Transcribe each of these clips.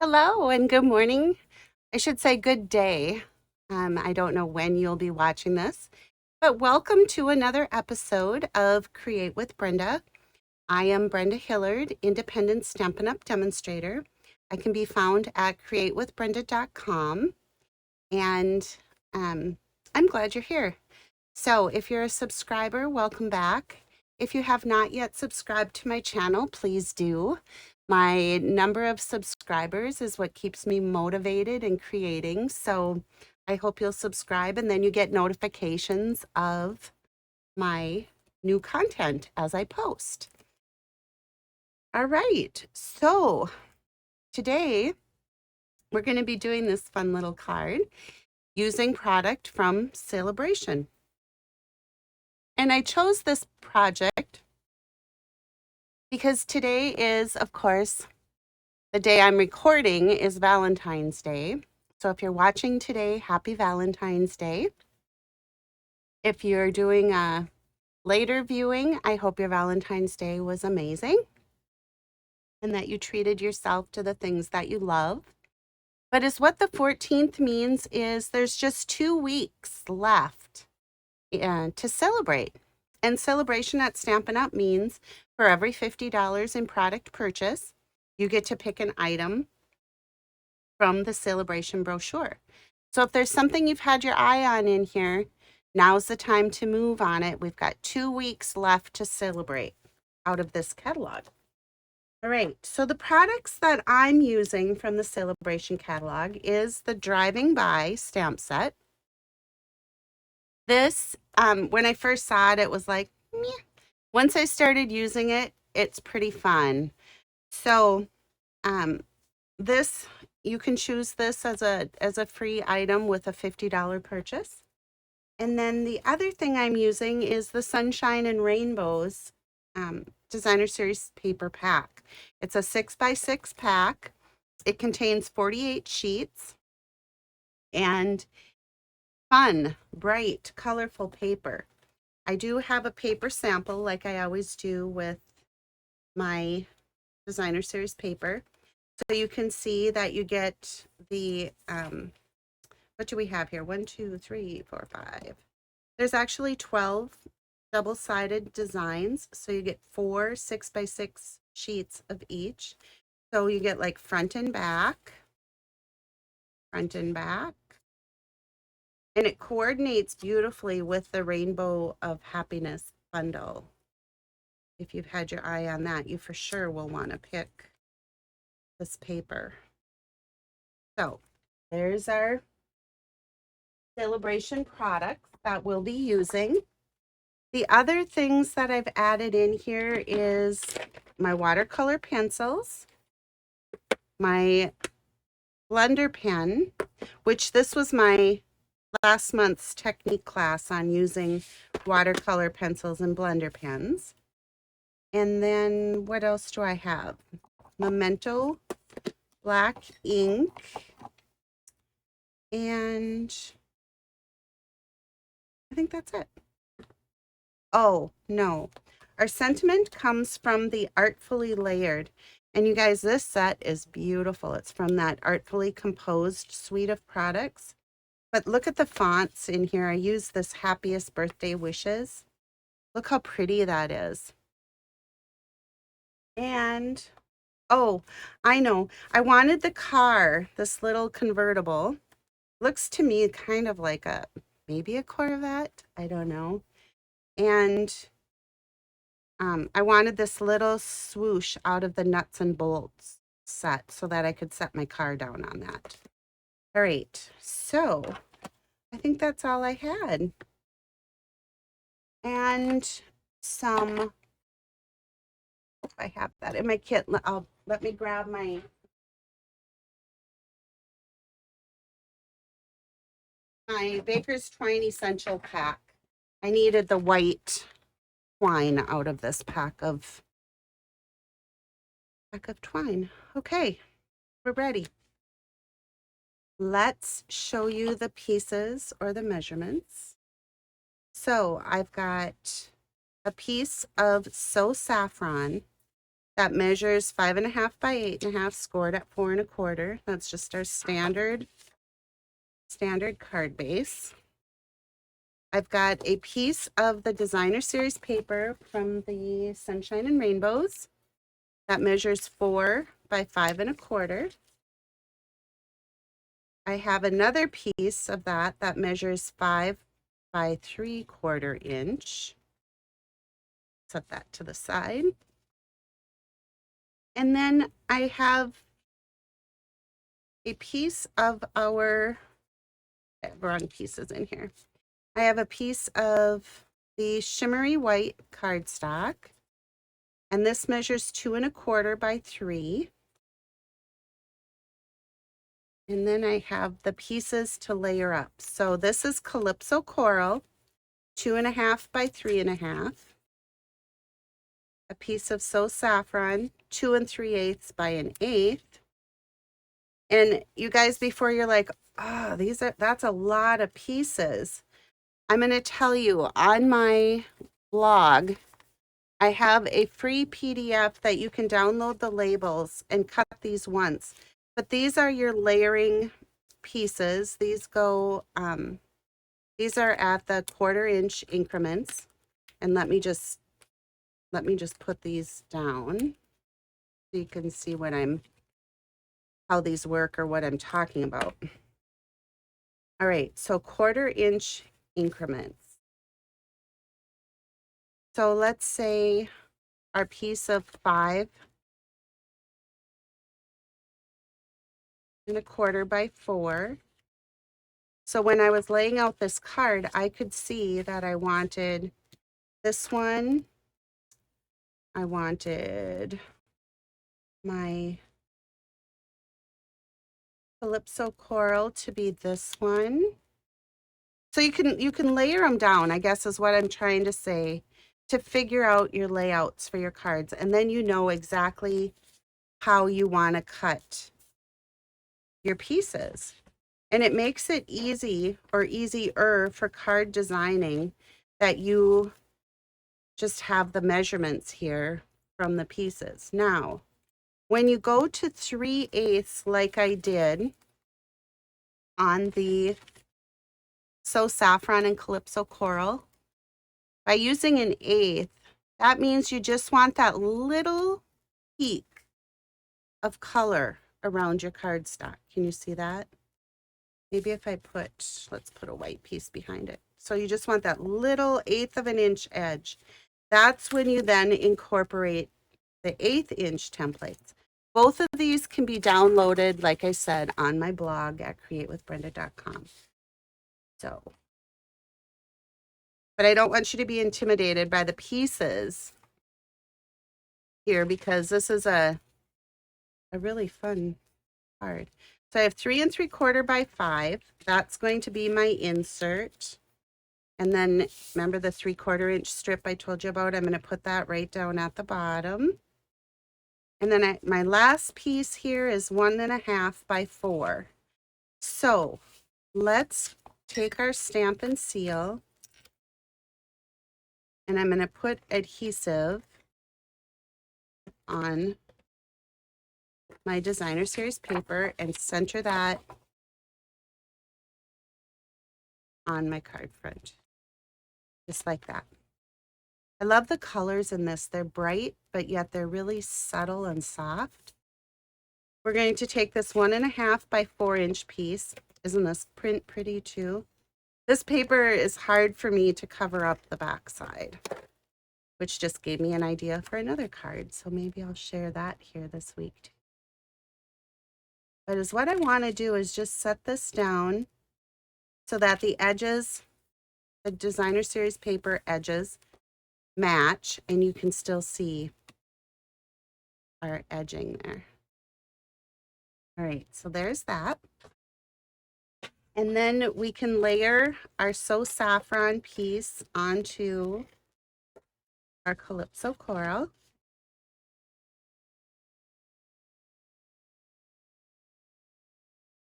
Hello and good morning. I should say good day. I don't know when you'll be watching this, but welcome to another episode of Create with Brenda. I am Brenda Hillard, independent Stampin' Up! Demonstrator. I can be found at createwithbrenda.com, and I'm glad you're here. So if you're a subscriber, welcome back. If you have not yet subscribed to my channel, please do. My number of subscribers is what keeps me motivated and creating. So I hope you'll subscribe and then you get notifications of my new content as I post. All right, so today we're going to be doing this fun little card using product from Bration. And I chose this project because today is, of course, the day I'm recording is Valentine's Day. So if you're watching today, happy Valentine's Day. If you're doing a later viewing, I hope your Valentine's Day was amazing and that you treated yourself to the things that you love. But as what the 14th means is there's just 2 weeks left to celebrate. And celebration at Stampin' Up! Means for every $50 in product purchase, you get to pick an item from the celebration brochure. So if there's something you've had your eye on in here, now's the time to move on it. We've got 2 weeks left to celebrate out of this catalog. All right, so the products that I'm using from the celebration catalog is the Driving By stamp set. This, when I first saw it, it was like, meh. Once I started using it, it's pretty fun. So this, you can choose this as a free item with a $50 purchase. And then the other thing I'm using is the Sunshine and Rainbows Designer Series paper pack. It's a 6x6 pack. It contains 48 sheets and fun, bright, colorful paper. I do have a paper sample like I always do with my Designer Series paper. So you can see that you get the, what do we have here? 1, 2, 3, 4, 5. There's actually 12 double-sided designs. So you get 4 6x6 sheets of each. So you get like front and back, and it coordinates beautifully with the Rainbow of Happiness bundle. If you've had your eye on that, you for sure will want to pick this paper. So there's our celebration products that we'll be using. The other things that I've added in here is my watercolor pencils, my blender pen, which this was my last month's technique class on using watercolor pencils and blender pens. And then what else do I have? Memento black ink, and I think that's it. Oh, no. Our sentiment comes from the Artfully Layered. And you guys, this set is beautiful. It's from that Artfully Composed suite of products. But look at the fonts in here. I use this Happiest Birthday Wishes. Look how pretty that is. And, oh, I know. I wanted the car, this little convertible. Looks to me kind of like maybe a Corvette. I don't know. And I wanted this little swoosh out of the nuts and bolts set so that I could set my car down on that. All right, so I think that's all I had. And some, if I have that in my kit, let me grab my Baker's Twine Essential Pack. I needed the white twine out of this pack of twine. Okay, we're ready. Let's show you the pieces or the measurements. So I've got a piece of So Saffron that measures 5.5 by 8.5, scored at 4 1/4. That's just our standard card base. I've got a piece of the designer series paper from the Sunshine and Rainbows that measures 4 by 5 1/4. I have another piece of that measures 5 by 3/4 inch. Set that to the side. And then I have a piece of our, wrong pieces in here. I have a piece of the shimmery white cardstock, and this measures 2 1/4 by 3. And then I have the pieces to layer up. So this is Calypso Coral, 2.5 by 3.5. A piece of So Saffron, 2 3/8 by 1/8. And you guys, before you're like, oh, that's a lot of pieces. I'm going to tell you, on my blog, I have a free PDF that you can download the labels and cut these once. But these are your layering pieces. These go, these are at the 1/4 inch increments. And let me just put these down so you can see how these work or what I'm talking about. All right, so 1/4 inch increments. So let's say our piece of 5 1/4 by 4. So when I was laying out this card, I could see that I wanted this one. I wanted my Calypso Coral to be this one. So you can layer them down, I guess is what I'm trying to say, to figure out your layouts for your cards. And then you know exactly how you want to cut your pieces. And it makes it easy or easier for card designing that you just have the measurements here from the pieces. Now, when you go to 3/8 like I did on the So Saffron and Calypso Coral, by using 1/8, that means you just want that little peak of color around your cardstock. Can you see that? Maybe if let's put a white piece behind it. So you just want that little 1/8 of an inch edge. That's when you then incorporate the 1/8 inch templates. Both of these can be downloaded, like I said, on my blog at createwithbrenda.com. So, but I don't want you to be intimidated by the pieces here because this is a really fun card. So I have 3 3/4 by 5. That's going to be my insert. And then remember the 3/4 inch strip I told you about? I'm going to put that right down at the bottom. And then my last piece here is 1.5 by 4. So let's take our stamp and seal. And I'm going to put adhesive on my designer series paper and center that on my card front. Just like that. I love the colors in this. They're bright, but yet they're really subtle and soft. We're going to take this 1.5 by 4 inch piece. Isn't this print pretty too? This paper is hard for me to cover up the back side, which just gave me an idea for another card. So maybe I'll share that here this week too. But what I want to do is just set this down so that the edges, the designer series paper edges, match, and you can still see our edging there. All right, so there's that. And then we can layer our So Saffron piece onto our Calypso Coral.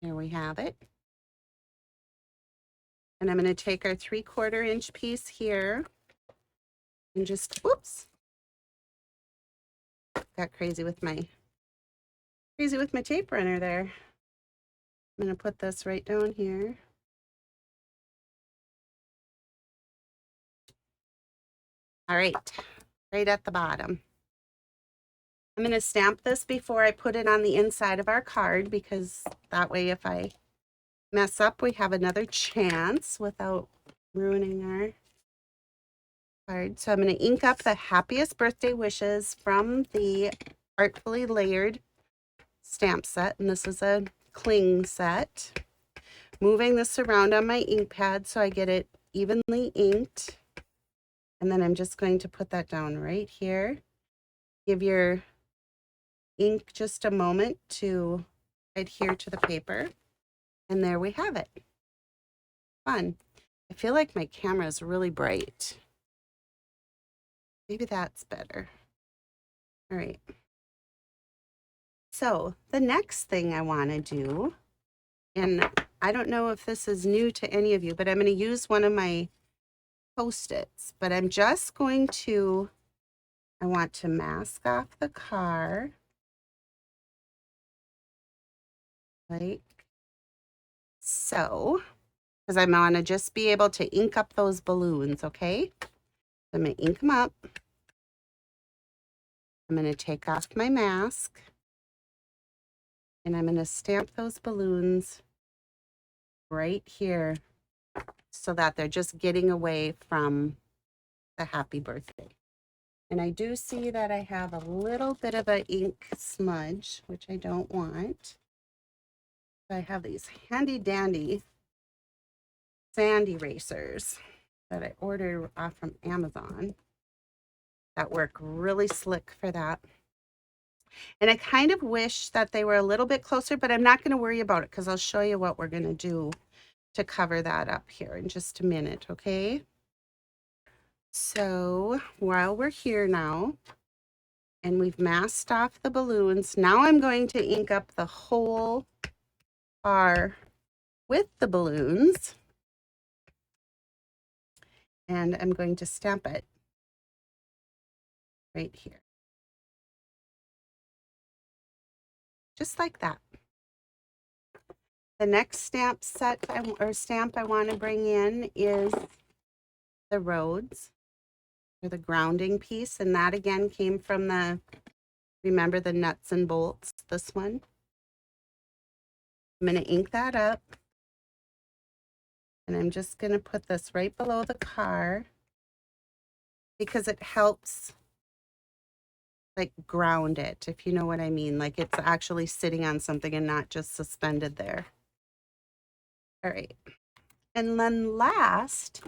There we have it. And I'm going to take our 3/4 inch piece here and just, whoops, got crazy with my tape runner there. I'm going to put this right down here. All right, right at the bottom. I'm going to stamp this before I put it on the inside of our card, because that way if I mess up, we have another chance without ruining our card. So I'm going to ink up the happiest birthday wishes from the Artfully Layered stamp set, and this is a cling set. Moving this around on my ink pad so I get it evenly inked, and then I'm just going to put that down right here. Give your ink just a moment to adhere to the paper, and there we have it. Fun. I feel like my camera is really bright. Maybe that's better. All right. So the next thing I want to do, and I don't know if this is new to any of you, but I'm going to use one of my Post-its, but I'm just going to, I want to mask off the car like so, because I'm going to just be able to ink up those balloons, okay? I'm going to ink them up. I'm going to take off my mask, and I'm going to stamp those balloons right here so that they're just getting away from the happy birthday. And I do see that I have a little bit of an ink smudge, which I don't want. I have these handy dandy sand erasers that I ordered off from Amazon that work really slick for that. And I kind of wish that they were a little bit closer, but I'm not going to worry about it because I'll show you what we're going to do to cover that up here in just a minute, okay? So while we're here now, and we've masked off the balloons, now I'm going to ink up the whole bar with the balloons, and I'm going to stamp it right here. Just like that. The next stamp set or stamp I want to bring in is the roads, or the grounding piece, and that again came from the, remember the nuts and bolts, this one. I'm going to ink that up, and I'm just going to put this right below the car because it helps like ground it, if you know what I mean. Like it's actually sitting on something and not just suspended there. All right. And then last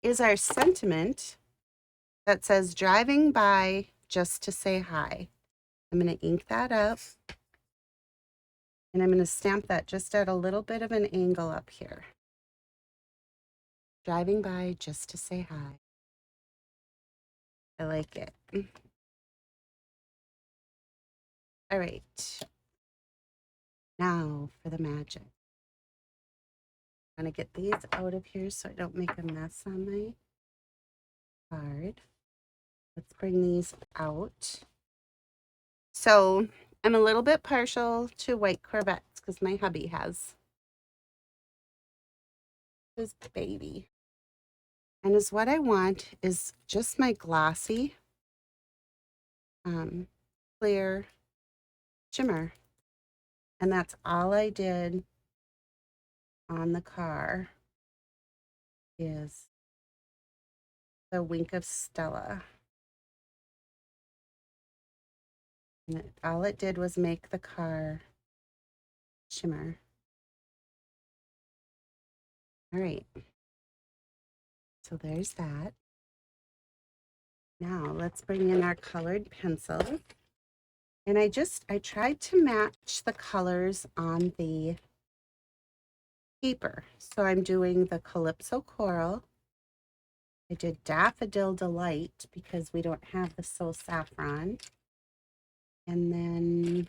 is our sentiment that says driving by just to say hi. I'm going to ink that up, and I'm going to stamp that just at a little bit of an angle up here. Driving by just to say hi. I like it. All right. Now for the magic. I'm going to get these out of here so I don't make a mess on my card. Let's bring these out. So I'm a little bit partial to white Corvettes because my hubby has his baby. And is what I want is just my glossy, clear shimmer. And that's all I did on the car is the Wink of Stella. And all it did was make the car shimmer. All right. So there's that. Now let's bring in our colored pencil. And I tried to match the colors on the paper. So I'm doing the Calypso Coral. I did Daffodil Delight because we don't have the So Saffron. And then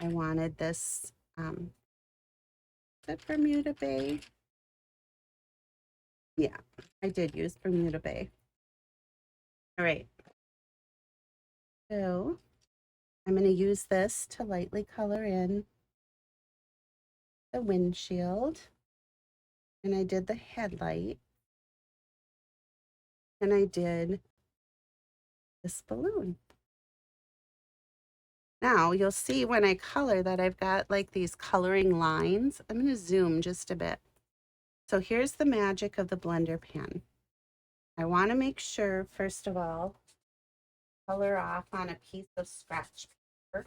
I wanted this, is it Bermuda Bay? Yeah, I did use Bermuda Bay. All right. So I'm going to use this to lightly color in the windshield. And I did the headlight. And I did this balloon. Now you'll see when I color that I've got like these coloring lines. I'm going to zoom just a bit. So here's the magic of the blender pen. I want to make sure, first of all, color off on a piece of scratch paper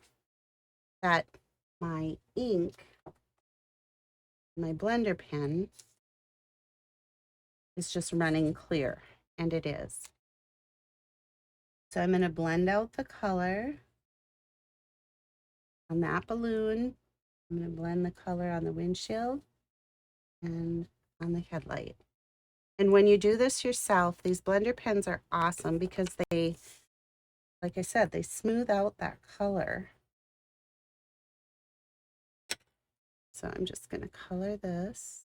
that my ink, my blender pen, is just running clear, and it is. So I'm going to blend out the color on that balloon. I'm going to blend the color on the windshield and on the headlight. And when you do this yourself, these blender pens are awesome because they, like I said, they smooth out that color. So I'm just going to color this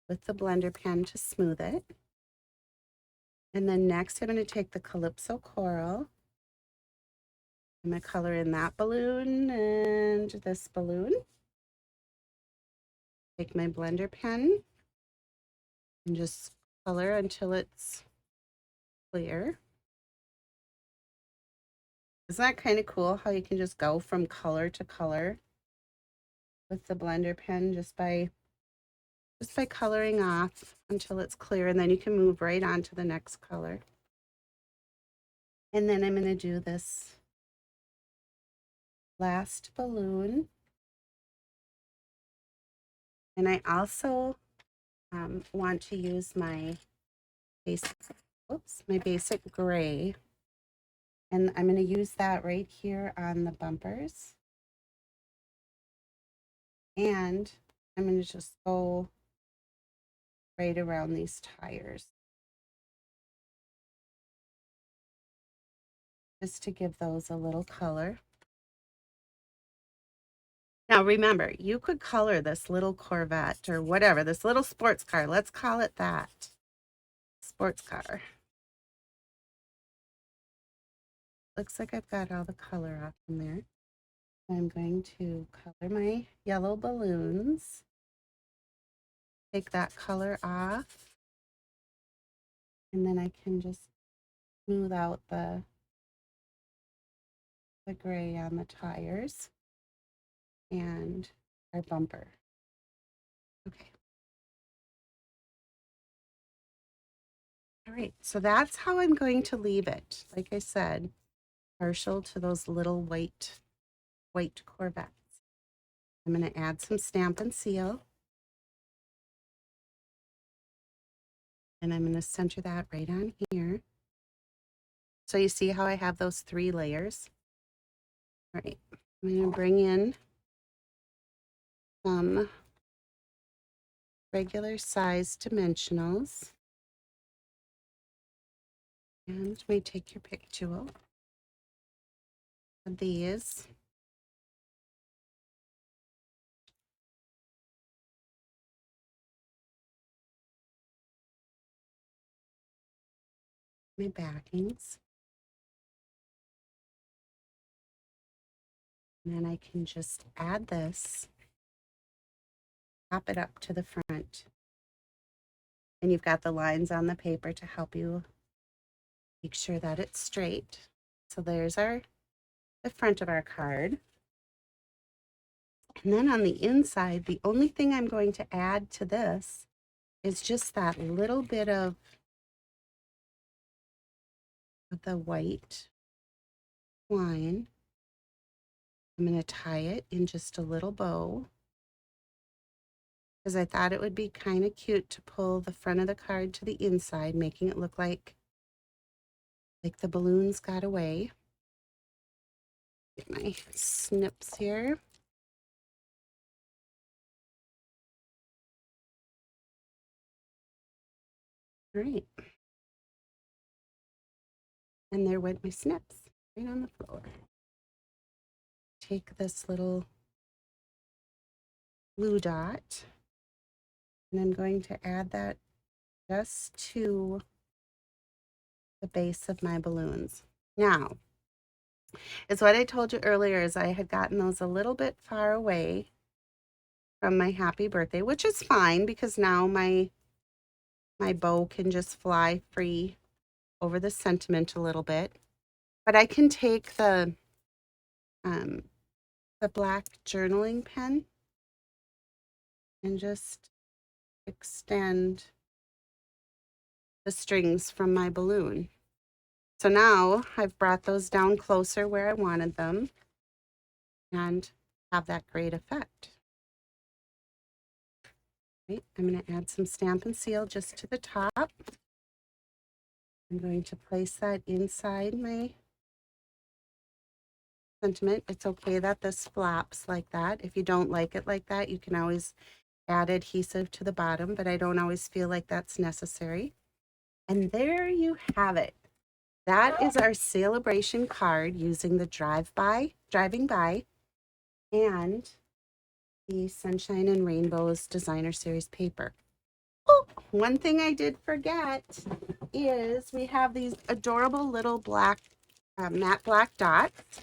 with the blender pen to smooth it. And then next I'm going to take the Calypso Coral. I'm going to color in that balloon and this balloon. Take my blender pen and just color until it's clear. Isn't that kind of cool how you can just go from color to color with the blender pen just by coloring off until it's clear, and then you can move right on to the next color. And then I'm going to do this last balloon. And I also want to use my basic gray. And I'm going to use that right here on the bumpers. And I'm going to just go right around these tires, just to give those a little color. Now remember, you could color this little Corvette or whatever, this little sports car. Let's call it that. Sports car. Looks like I've got all the color off in there. I'm going to color my yellow balloons. Take that color off. And then I can just smooth out the gray on the tires and our bumper. Okay. All right, so that's how I'm going to leave it. Like I said, partial to those little white Corvettes. I'm going to add some Stampin' Seal. And I'm going to center that right on here. So you see how I have those 3 layers? All right, I'm going to bring in some regular size dimensionals. And you may take your pick tool of these. My backings. And then I can just add this, pop it up to the front. And you've got the lines on the paper to help you make sure that it's straight. So there's the front of our card. And then on the inside, the only thing I'm going to add to this is just that little bit of the white twine. I'm going to tie it in just a little bow because I thought it would be kind of cute to pull the front of the card to the inside, making it look like the balloons got away. Get my snips here. All right. And there went my snips right on the floor. Take this little blue dot, and I'm going to add that just to the base of my balloons. Now, is what I told you earlier is I had gotten those a little bit far away from my happy birthday, which is fine because now my bow can just fly free over the sentiment a little bit. But I can take um, the black journaling pen and just extend the strings from my balloon. So now I've brought those down closer where I wanted them and have that great effect. Right, I'm going to add some Stampin' Seal just to the top. I'm going to place that inside my sentiment. It's okay that this flaps like that. If you don't like it like that, you can always add adhesive to the bottom, but I don't always feel like that's necessary. And there you have it. That is our celebration card using the driving by, and the Sunshine and Rainbows Designer Series paper. Oh, one thing I did forget is we have these adorable little black, matte black dots.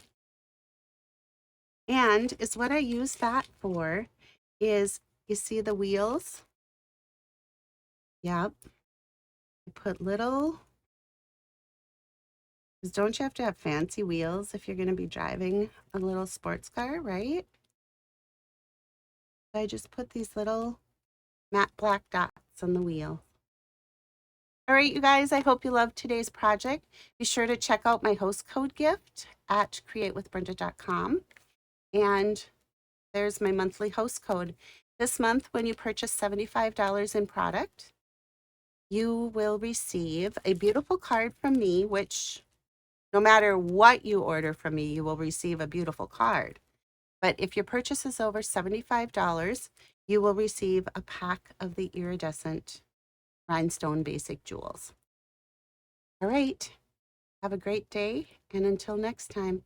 And is what I use that for is, you see the wheels? Yep. I put little, because don't you have to have fancy wheels if you're going to be driving a little sports car, right? I just put these little matte black dots on the wheel. All right, you guys, I hope you loved today's project. Be sure to check out my host code gift at createwithbrenda.com. And there's my monthly host code. This month, when you purchase $75 in product, you will receive a beautiful card from me, which no matter what you order from me, you will receive a beautiful card. But if your purchase is over $75, you will receive a pack of the iridescent rhinestone basic jewels. All right. Have a great day, and until next time.